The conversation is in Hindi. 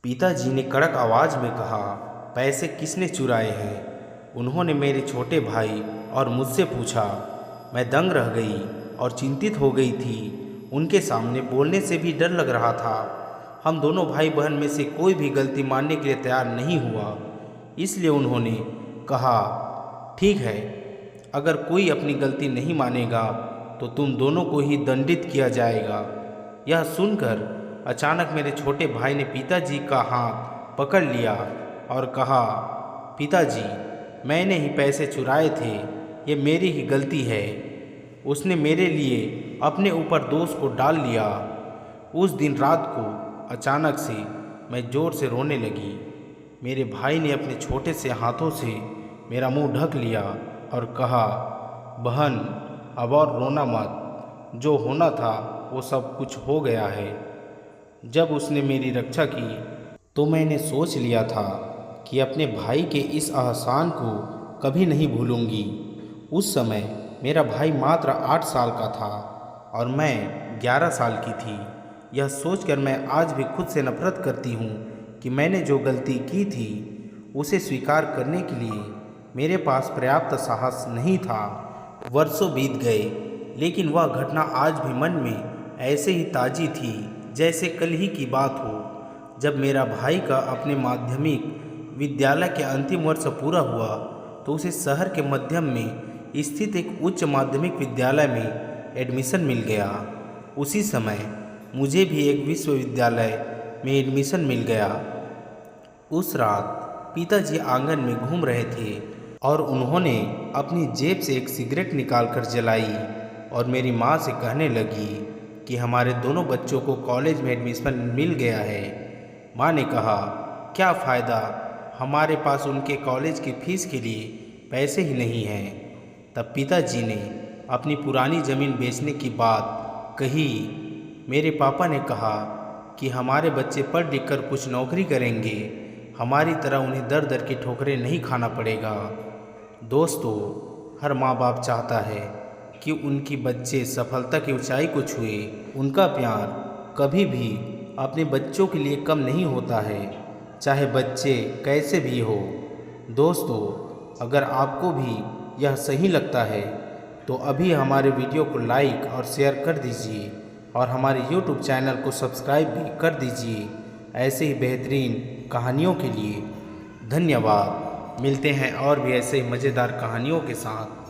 पिताजी ने कड़क आवाज़ में कहा, पैसे किसने चुराए हैं? उन्होंने मेरे छोटे भाई और मुझसे पूछा। मैं दंग रह गई और चिंतित हो गई थी। उनके सामने बोलने से भी डर लग रहा था। हम दोनों भाई बहन में से कोई भी गलती मानने के लिए तैयार नहीं हुआ। इसलिए उन्होंने कहा, ठीक है, अगर कोई अपनी गलती नहीं मानेगा तो तुम दोनों को ही दंडित किया जाएगा। यह सुनकर अचानक मेरे छोटे भाई ने पिताजी का हाथ पकड़ लिया और कहा, पिताजी, मैंने ही पैसे चुराए थे, ये मेरी ही गलती है। उसने मेरे लिए अपने ऊपर दोष को डाल लिया। उस दिन रात को अचानक से मैं ज़ोर से रोने लगी। मेरे भाई ने अपने छोटे से हाथों से मेरा मुंह ढक लिया और कहा, बहन, अब और रोना मत, जो होना था वो सब कुछ हो गया है। जब उसने मेरी रक्षा की तो मैंने सोच लिया था कि अपने भाई के इस एहसान को कभी नहीं भूलूंगी। उस समय मेरा भाई मात्र 8 साल का था और मैं 11 साल की थी। यह सोचकर मैं आज भी खुद से नफरत करती हूँ कि मैंने जो गलती की थी उसे स्वीकार करने के लिए मेरे पास पर्याप्त साहस नहीं था। वर्षों बीत गए, लेकिन वह घटना आज भी मन में ऐसे ही ताज़ी थी जैसे कल ही की बात हो। जब मेरा भाई का अपने माध्यमिक विद्यालय के अंतिम वर्ष पूरा हुआ तो उसे शहर के मध्यम में स्थित एक उच्च माध्यमिक विद्यालय में एडमिशन मिल गया। उसी समय मुझे भी एक विश्वविद्यालय में एडमिशन मिल गया। उस रात पिताजी आंगन में घूम रहे थे और उन्होंने अपनी जेब से एक सिगरेट निकालकर जलाई और मेरी माँ से कहने लगी कि हमारे दोनों बच्चों को कॉलेज में एडमिशन मिल गया है। माँ ने कहा, क्या फ़ायदा, हमारे पास उनके कॉलेज की फ़ीस के लिए पैसे ही नहीं हैं। तब पिताजी ने अपनी पुरानी ज़मीन बेचने की बात कही। मेरे पापा ने कहा कि हमारे बच्चे पढ़ लिख कर कुछ नौकरी करेंगे, हमारी तरह उन्हें दर दर की ठोकरें नहीं खाना पड़ेगा। दोस्तों, हर माँ बाप चाहता है कि उनकी बच्चे सफलता की ऊंचाई को छुए। उनका प्यार कभी भी अपने बच्चों के लिए कम नहीं होता है, चाहे बच्चे कैसे भी हो। दोस्तों, अगर आपको भी यह सही लगता है तो अभी हमारे वीडियो को लाइक और शेयर कर दीजिए और हमारे YouTube चैनल को सब्सक्राइब भी कर दीजिए ऐसे ही बेहतरीन कहानियों के लिए। धन्यवाद। मिलते हैं और भी ऐसे ही मज़ेदार कहानियों के साथ।